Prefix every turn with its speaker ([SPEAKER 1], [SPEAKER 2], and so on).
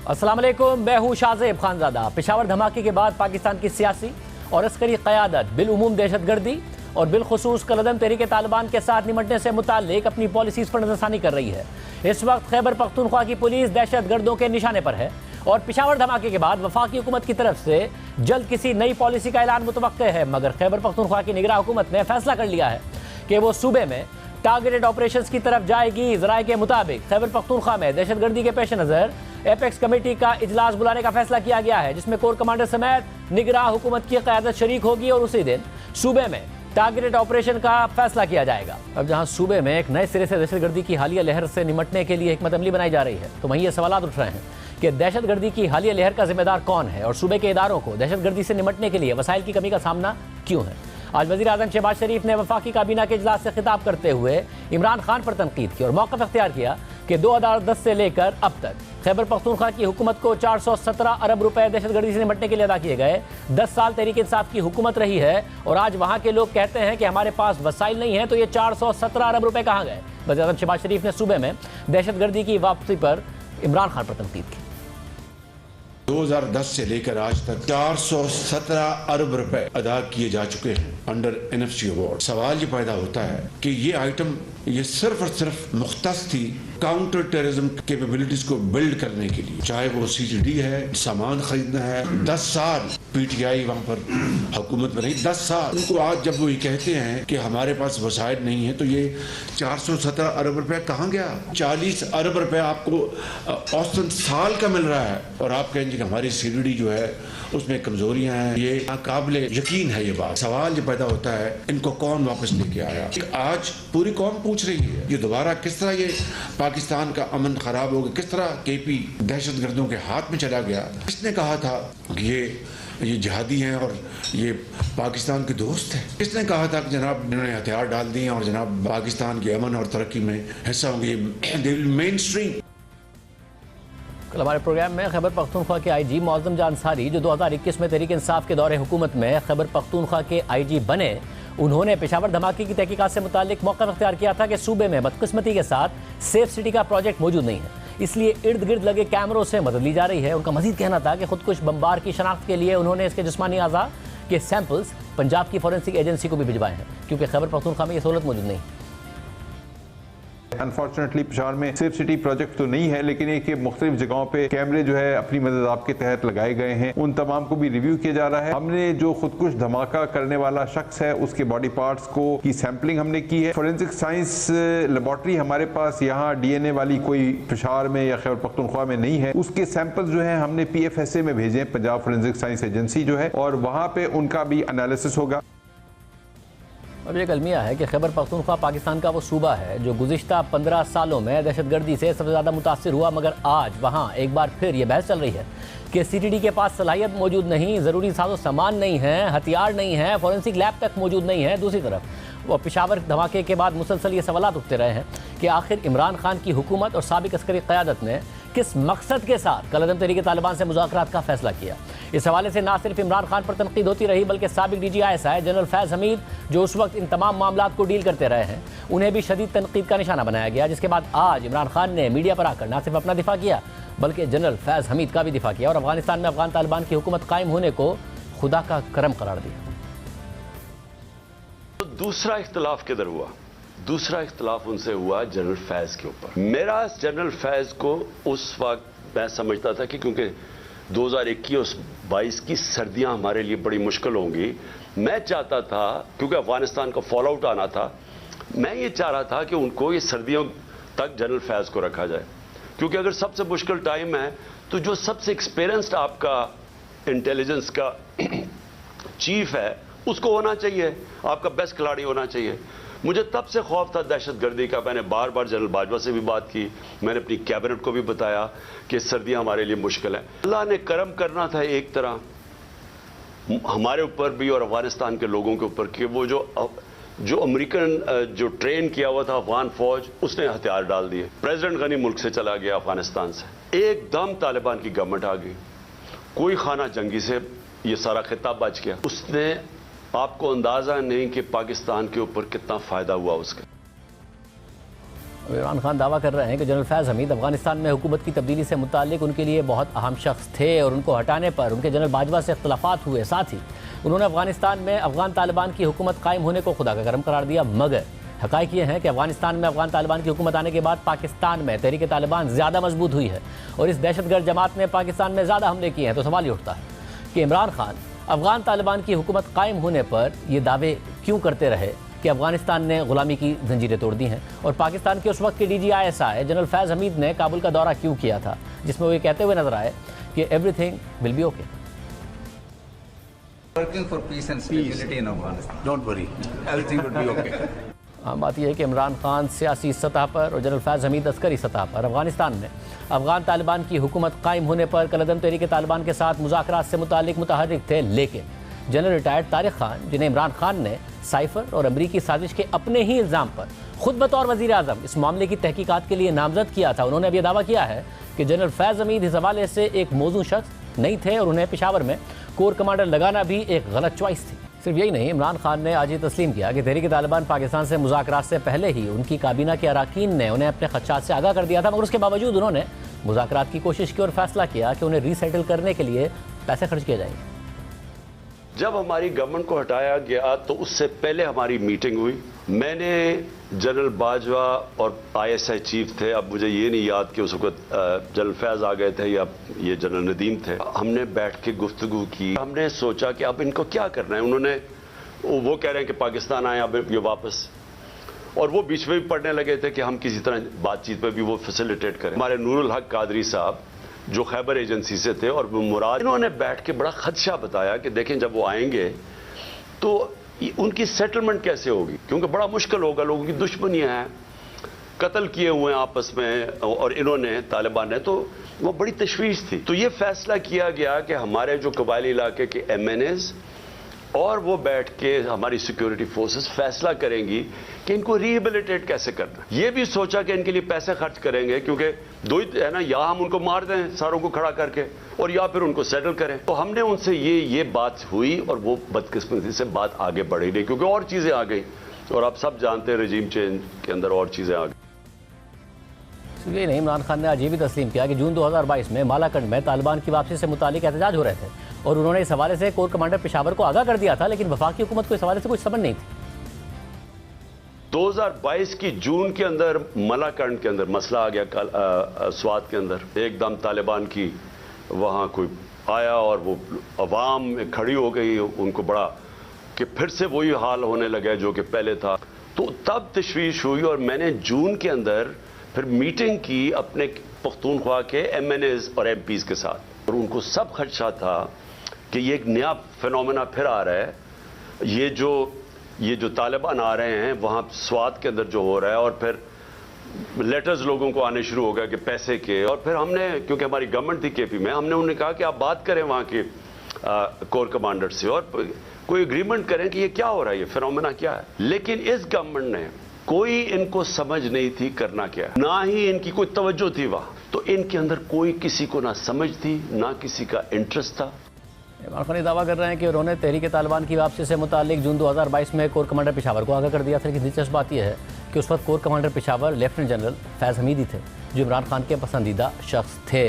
[SPEAKER 1] अस्सलाम वालेकुम, मैं हूँ शाहज़ेब खानज़ादा। पेशावर धमाके के बाद पाकिस्तान की सियासी और अस्करी क़यादत बिलउमूम दहशतगर्दी और बिलखुसूस कलअदम तहरीक तालिबान के साथ निमटने से मुताल्लिक अपनी पॉलिसीज़ पर नज़रसानी कर रही है। इस वक्त खैबर पख्तूनख्वा की पुलिस दहशतगर्दों के निशाने पर है और पेशावर धमाके के बाद वफाकी हुकूमत की तरफ से जल्द किसी नई पॉलिसी का ऐलान मुतवक्के है। मगर खैबर पख्तूनख्वा की निगरान हुकूमत ने फैसला कर लिया है कि वो सूबे में टारगेटेड ऑपरेशंस की तरफ जाएगी। ज़राए के मुताबिक खैबर पख्तूनख्वा में दहशतगर्दी के पेश नज़र एपेक्स कमेटी का इजलास बुलाने का फैसला किया गया है, जिसमें कोर कमांडर समेत निगरान हुकूमत की क़यादत शरीक होगी और उसी दिन सूबे में टारगेटेड ऑपरेशन का फैसला किया जाएगा। अब जहां सूबे में एक नए सिरे से दहशतगर्दी की हालिया लहर से निमटने के लिए हिकमत अमली बनाई जा रही है, तो वहीं ये सवाल उठ रहे हैं कि दहशतगर्दी की हालिया लहर का जिम्मेदार कौन है और सूबे के इदारों को दहशतगर्दी से निमटने के लिए वसाइल की कमी का सामना क्यों है। आज वज़ीर आज़म शहबाज शरीफ ने वफाकी काबीना के इजलास से खिताब करते हुए इमरान खान पर तनकीद की और मौक़िफ़ अख्तियार किया कि 2010 से लेकर अब तक खैबर पख्तूनख्वा की हुकूमत को 417 अरब रुपए दहशतगर्दी से निपटने के लिए अदा किए गए। 10 साल तहरीक इंसाफ की हुकूमत रही है और आज वहाँ के लोग कहते हैं कि हमारे पास वसाइल नहीं है, तो ये 417 अरब रुपए कहाँ गए। वज़ीर आज़म शहबाज शरीफ ने सूबे में दहशतगर्दी की वापसी पर इमरान खान पर तनकीद की।
[SPEAKER 2] 2010 से लेकर आज तक 417 अरब रुपए अदा किए जा चुके हैं अंडर NFC अवार्ड। सवाल ये पैदा होता है कि ये आइटम ये सिर्फ और सिर्फ मुख्तस थी काउंटर टेररिज्म कैपेबिलिटीज को बिल्ड करने के लिए, चाहे वो CGD है, सामान खरीदना है। 10 साल PTI वहां पर हुकूमत में रही, 10 साल। उनको आज जब वो ये कहते हैं कि हमारे पास वसाइल नहीं है, तो ये 417 अरब रुपए कहाँ गया। 40 अरब रुपए आपको औसतन साल का मिल रहा है और आप कहेंगे कि हमारी CGD जो है उसमें कमजोरियां हैं। ये नाकाबिले यकीन है ये बात। सवाल ये पैदा होता है इनको कौन वापस लेके आया। आज पूरी कौम पूछ रही है ये दोबारा किस तरह ये पाकिस्तान का अमन खराब हो गया, किस तरह KP दहशतगर्दों के हाथ में चला गया। किसने कहा था कि ये जिहादी हैं और ये पाकिस्तान के दोस्त हैं। किसने कहा था कि जनाब इन्होंने हथियार डाल दिए और जनाब पाकिस्तान के अमन और तरक्की में हिस्सा होंगे, दे विल मेन स्ट्रीम।
[SPEAKER 1] कल हमारे प्रोग्राम में खैबर पख्तूनख्वा के IG मौज़म जान अंसारी, जो 2021 में तहरीक इंसाफ के दौरे हुकूमत में खैबर पख्तूनख्वा के IG बने, उन्होंने पेशावर धमाके की तहकीकात से मुताल्लिक मौक़िफ़ अख्तियार किया था कि सूबे में बदकिस्मती के साथ सेफ सिटी का प्रोजेक्ट मौजूद नहीं है, इसलिए इर्द गिर्द लगे कैमरों से मदद ली जा रही है। उनका मजीद कहना था कि खुदकुश बमबार की शनाख्त के लिए उन्होंने इसके जिस्मानी अज़ा के सैंपल्स पंजाब की फॉरेंसिक एजेंसी को भी भिजवाए हैं, क्योंकि खैबर पख्तूनख्वा में ये सहूलत मौजूद नहीं।
[SPEAKER 3] अनफॉर्चुनेटली पेशावर में सेफ सिटी प्रोजेक्ट तो नहीं है, लेकिन एक मुख्तलिफ जगहों पे कैमरे जो है अपनी मदद आपके तहत लगाए गए हैं, उन तमाम को भी रिव्यू किया जा रहा है। हमने जो खुदकुश धमाका करने वाला शख्स है उसके बॉडी पार्ट्स को की सैंपलिंग हमने की है। फोरेंसिक साइंस लेबॉर्ट्री हमारे पास यहाँ DNA वाली कोई पेशावर में या खैबर पख्तूनख्वा में नहीं है। उसके सैंपल जो है हमने PFSA में भेजे हैं, पंजाब फोरेंसिक साइंस एजेंसी जो है, और वहाँ पे उनका भी एनालिसिस होगा।
[SPEAKER 1] अब एक अलमिया है कि खैबर पख्तूनख्वा पाकिस्तान का वो सूबा है जो गुज़िश्ता 15 सालों में दहशतगर्दी से सबसे ज़्यादा मुतासिर हुआ, मगर आज वहाँ एक बार फिर ये बहस चल रही है कि CTD के पास सलाहियत मौजूद नहीं, ज़रूरी साजो सामान नहीं है, हथियार नहीं है, फॉरेंसिक लैब तक मौजूद नहीं है। दूसरी तरफ वो पेशावर धमाके के बाद मुसलसल ये सवालात उठते रहे हैं कि आखिर इमरान खान की हुकूमत और साबिक अस्करी क़यादत ने किस मकसद के साथ कलअदम तहरीक तालिबान से मुज़ाकरात का फैसला किया। इस हवाले से ना सिर्फ इमरान खान पर तनकीद होती रही, बल्कि साबिक DG ISI general Faiz Hamid, जो उस वक्त इन तमाम मामलात को डील करते रहे हैं, उन्हें भी शदीद तनकीद का निशाना बनाया गया। जिसके बाद आज इमरान खान ने मीडिया पर आकर ना सिर्फ अपना दिफा किया, बल्कि जनरल फैज़ हमीद का भी दिफा किया और अफगानिस्तान में अफगान तालिबान की हुकूमत कायम होने को खुदा का करम करार दिया।
[SPEAKER 4] दूसरा इख्तलाफ किधर हुआ? दूसरा इख्तलाफ उनसे हुआ जनरल फैज़ के ऊपर। मेरा जनरल फैज़ को उस वक्त मैं समझता था कि क्योंकि 2021-22 की सर्दियां हमारे लिए बड़ी मुश्किल होंगी, मैं चाहता था, क्योंकि अफगानिस्तान का फॉल आउट आना था, मैं ये चाह रहा था कि उनको ये सर्दियों तक जनरल फैज़ को रखा जाए, क्योंकि अगर सबसे मुश्किल टाइम है तो जो सबसे एक्सपीरियंस्ड आपका इंटेलिजेंस का चीफ है उसको होना चाहिए, आपका बेस्ट खिलाड़ी होना चाहिए। मुझे तब से खौफ था दहशतगर्दी का। मैंने बार बार जनरल बाजवा से भी बात की, मैंने अपनी कैबिनेट को भी बताया कि सर्दियां हमारे लिए मुश्किल है। अल्लाह ने करम करना था एक तरह हमारे ऊपर भी और अफगानिस्तान के लोगों के ऊपर कि वो जो अमेरिकन जो ट्रेन किया हुआ था अफगान फौज, उसने हथियार डाल दिए। प्रेसिडेंट गनी मुल्क से चला गया अफगानिस्तान से, एकदम तालिबान की गवर्नमेंट आ गई, कोई खाना जंगी से ये सारा खिताब बच गया। उसने आपको अंदाजा नहीं कि पाकिस्तान के ऊपर कितना फायदा हुआ उसका।
[SPEAKER 1] इमरान खान दावा कर रहे हैं कि जनरल फैज़ हमीद अफगानिस्तान में हुकूमत की तब्दीली से मुताल्लिक उनके लिए बहुत अहम शख्स थे और उनको हटाने पर उनके जनरल बाजवा से इख्तलाफात हुए। साथ ही उन्होंने अफगानिस्तान में अफगान तालिबान की हुकूमत कायम होने को खुदा का करम करार दिया। मगर हक़ाइक़ ये हैं कि अफगानिस्तान में अफगान तालिबान की हुकूमत आने के बाद पाकिस्तान में तहरीक तालिबान ज़्यादा मजबूत हुई है और इस दहशतगर्द जमात ने पाकिस्तान में ज़्यादा हमले किए हैं। तो सवाल ये उठता है कि इमरान खान अफगान तालिबान की हुकूमत कायम होने पर ये दावे क्यों करते रहे कि अफगानिस्तान ने गुलामी की जंजीरें तोड़ दी हैं, और पाकिस्तान के उस वक्त के DGISI जनरल फैज़ हमीद ने काबुल का दौरा क्यों किया था, जिसमें वो ये कहते हुए नजर आए कि everything will be okay.
[SPEAKER 5] Working for peace and stability in Afghanistan.
[SPEAKER 6] Don't worry, everything will be okay.
[SPEAKER 1] आम बात यह है कि इमरान खान सियासी सतह पर और जनरल फैज़ हमीद अस्करी सतह पर अफगानिस्तान में अफगान तालिबान की हुकूमत कायम होने पर कलअदम तहरीक तालिबान के साथ मुज़ाकरात से मुताल्लिक मुतहर्रिक थे। लेकिन जनरल रिटायर्ड तारिक खान, जिन्हें इमरान खान ने साइफर और अमरीकी साजिश के अपने ही इल्ज़ाम पर खुद बतौर वज़ीर आज़म इस मामले की तहकीकात के लिए नामजद किया था, उन्होंने अब यह दावा किया है कि जनरल फैज़ हमीद इस हवाले से एक मौजूद शख्स नहीं थे और उन्हें पेशावर में कोर कमांडर लगाना भी एक गलत चॉइस थी। सिर्फ यही नहीं, इमरान खान ने आज ये तस्लीम किया कि तहरीक तालिबान पाकिस्तान से मुज़ाकरात से पहले ही उनकी काबीना के अरकान ने उन्हें अपने खदशात से आगाह कर दिया था, मगर उसके बावजूद उन्होंने मुज़ाकरात की कोशिश की और फैसला किया कि उन्हें रीसेटल करने के लिए पैसे खर्च किए जाएंगे।
[SPEAKER 4] जब हमारी गवर्नमेंट को हटाया गया तो उससे पहले हमारी मीटिंग हुई। मैंने जनरल बाजवा और ISI चीफ थे, अब मुझे ये नहीं याद कि उस वक्त जनरल फैज़ आ गए थे या ये जनरल नदीम थे। हमने बैठ के गुफ्तगू की, हमने सोचा कि अब इनको क्या करना है। उन्होंने वो कह रहे हैं कि पाकिस्तान आए अब ये वापस, और वो बीच में भी पढ़ने लगे थे कि हम किसी तरह बातचीत पर भी वो फैसिलिटेट करें। हमारे नूरुल हक कादरी साहब जो खैबर एजेंसी से थे और मुराद, इन्होंने बैठ के बड़ा खदशा बताया कि देखें जब वो आएंगे तो उनकी सेटलमेंट कैसे होगी, क्योंकि बड़ा मुश्किल होगा, लोगों की दुश्मनियां हैं, कत्ल किए हुए हैं आपस में और इन्होंने तालिबान ने, तो वो बड़ी तशवीश थी। तो ये फैसला किया गया कि हमारे जो कबायली इलाके के MNAs और वो बैठ के हमारी सिक्योरिटी फोर्सेस फैसला करेंगी कि इनको रिहेबिलिटेट कैसे करना। ये भी सोचा कि इनके लिए पैसे खर्च करेंगे, क्योंकि दो ही है ना, या हम उनको मार दें सारों को खड़ा करके और या फिर उनको सेटल करें। तो हमने उनसे ये बात हुई और वो बदकिस्मती से बात आगे बढ़ी नहीं, क्योंकि और चीजें आ गई और आप सब जानते हैं रजीम चेंज के अंदर और चीजें आ गई।
[SPEAKER 1] ये नहीं, इमरान खान ने आज ये भी तस्लीम किया कि जून 2022 में मालाकंड में तालिबान की वापसी से मुतालिक एहतजाज हो रहे थे और उन्होंने इस हवाले से कोर कमांडर पेशावर को आगाह कर दिया था, लेकिन वफाकी हुकूमत को इस हवाले से कुछ समझ नहीं थी।
[SPEAKER 4] 2022 की जून के अंदर मालाकंड के अंदर मसला आ गया, स्वात के अंदर एकदम तालिबान की वहाँ कोई आया और वो अवाम में खड़ी हो गई, उनको बड़ा कि फिर से वही हाल होने लगा जो कि पहले था। तो तब तशवीश हुई और मैंने जून के अंदर फिर मीटिंग की अपने पख्तूनख्वा के MNAs और MPs के साथ, और उनको सब खदशा था कि ये एक नया फिनोमेना फिर आ रहा है, ये जो तालिबान आ रहे हैं वहाँ स्वात के अंदर जो हो रहा है, और फिर लेटर्स लोगों को आने शुरू हो गया कि पैसे के। और फिर हमने, क्योंकि हमारी गवर्नमेंट थी KP में, हमने उन्हें कहा कि आप बात करें वहाँ के कोर कमांडर से और कोई एग्रीमेंट करें कि ये क्या हो रहा है, ये फिनोमेना क्या है। लेकिन इस गवर्नमेंट ने कोई इनको समझ नहीं थी करना क्या, ना ही इनकी कोई तवज्जो थी वहाँ। तो इनके अंदर कोई किसी को ना समझ थी, ना किसी का इंटरेस्ट था।
[SPEAKER 1] इमरान खान दावा कर रहे हैं कि उन्होंने तहरीक तालिबान की वापसी से मुतालिक जून 2022 में कोर कमांडर पेशावर को आगाह कर दिया था। लेकिन दिलचस्प बात यह है कि उस वक्त core commander Peshawar lieutenant general Faiz Hameed ही थे, जो इमरान खान के पसंदीदा शख्स थे।